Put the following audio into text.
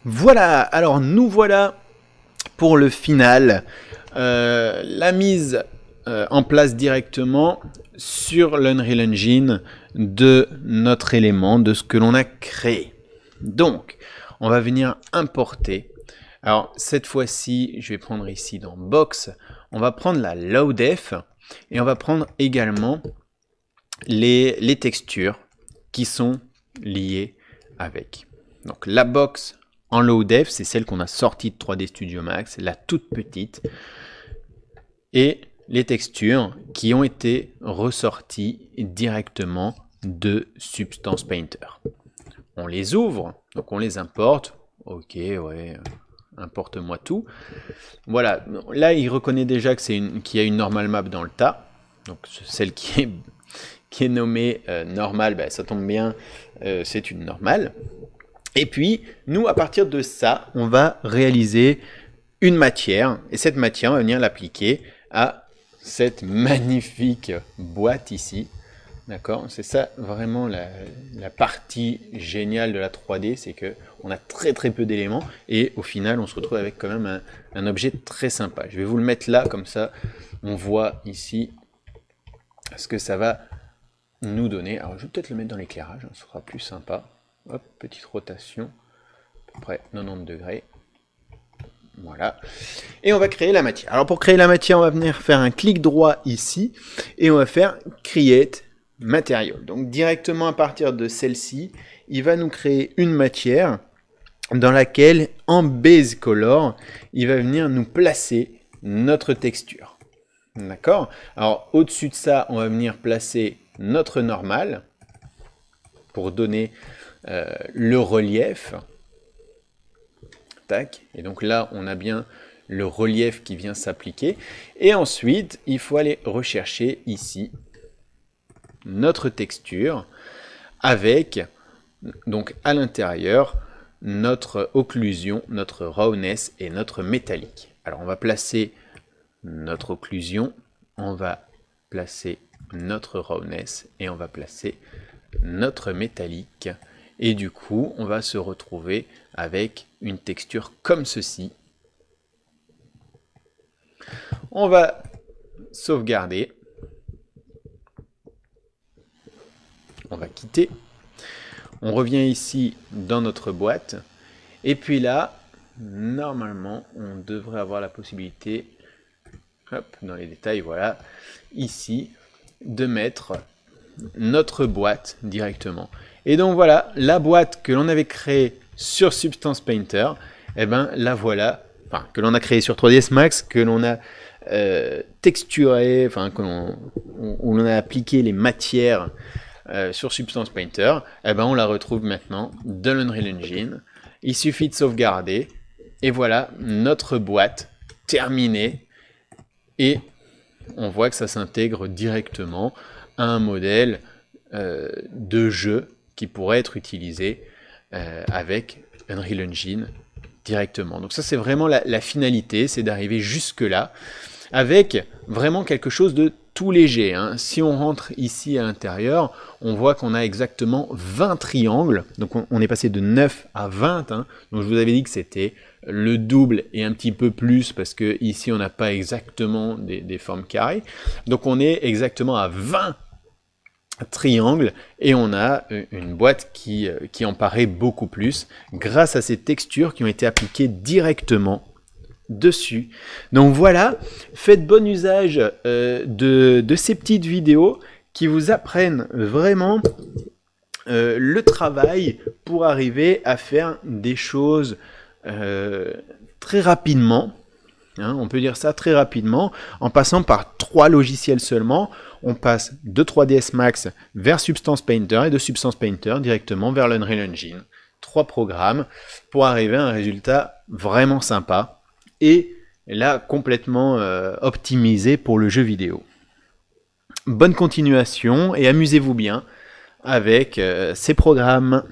Voilà, alors nous voilà pour le final. La mise en place directement sur l'Unreal Engine de notre élément, de ce que l'on a créé. Donc, on va venir importer. Alors, cette fois-ci, je vais prendre ici dans Box, on va prendre la Low-Def et on va prendre également les textures qui sont liées avec. Donc, la box en Low-Def, c'est celle qu'on a sortie de 3D Studio Max, la toute petite. Et les textures qui ont été ressorties directement de Substance Painter. On les ouvre, donc on les importe. Ok, ouais, importe-moi tout. Voilà, là il reconnaît déjà qu'il y a une normal map dans le tas. Donc celle qui est nommée normale, ben, ça tombe bien, c'est une normale. Et puis, nous, à partir de ça, on va réaliser une matière. Et cette matière, on va venir l'appliquer à cette magnifique boîte ici. D'accord? C'est ça vraiment la partie géniale de la 3D, c'est qu'on a très peu d'éléments et au final on se retrouve avec quand même un objet très sympa. Je vais vous le mettre là, comme ça on voit ici ce que ça va nous donner. Alors je vais peut-être le mettre dans l'éclairage, ce sera plus sympa. Hop, petite rotation, à peu près 90 degrés. Voilà. Et on va créer la matière. Alors pour créer la matière, on va venir faire un clic droit ici et on va faire Create Material. Donc directement à partir de celle-ci, il va nous créer une matière dans laquelle, en Base Color, il va venir nous placer notre texture. D'accord? Alors au-dessus de ça, on va venir placer notre normal pour donner le relief. Tac. Et donc là, on a bien le relief qui vient s'appliquer. Et ensuite, il faut aller rechercher ici notre texture avec, donc à l'intérieur, notre occlusion, notre roughness et notre métallique. Alors on va placer notre occlusion, on va placer notre roughness et on va placer notre métallique. Et du coup, on va se retrouver avec une texture comme ceci. On va sauvegarder. On va quitter. On revient ici dans notre boîte. Et puis là, normalement, on devrait avoir la possibilité, hop, dans les détails, voilà, ici, de mettre notre boîte directement. Et donc voilà, la boîte que l'on avait créée sur Substance Painter, eh ben la voilà, enfin que l'on a créée sur 3ds Max, que l'on a texturé, enfin où l'on a appliqué les matières sur Substance Painter, eh ben on la retrouve maintenant dans l'Unreal Engine. Il suffit de sauvegarder et voilà notre boîte terminée et on voit que ça s'intègre directement à un modèle de jeu qui pourrait être utilisé avec Unreal Engine directement. Donc ça c'est vraiment la finalité, c'est d'arriver jusque là avec vraiment quelque chose de tout léger. Hein. Si on rentre ici à l'intérieur, on voit qu'on a exactement 20 triangles, donc on est passé de 9 à 20, hein. Donc je vous avais dit que c'était le double et un petit peu plus parce que ici on n'a pas exactement des formes carrées, donc on est exactement à 20 triangle et on a une boîte qui en paraît beaucoup plus grâce à ces textures qui ont été appliquées directement dessus. Donc voilà, faites bon usage de ces petites vidéos qui vous apprennent vraiment le travail pour arriver à faire des choses très rapidement. Hein, on peut dire ça très rapidement, en passant par 3 logiciels seulement. On passe de 3ds Max vers Substance Painter et de Substance Painter directement vers l'Unreal Engine. 3 programmes pour arriver à un résultat vraiment sympa et là complètement optimisé pour le jeu vidéo. Bonne continuation et amusez-vous bien avec ces programmes.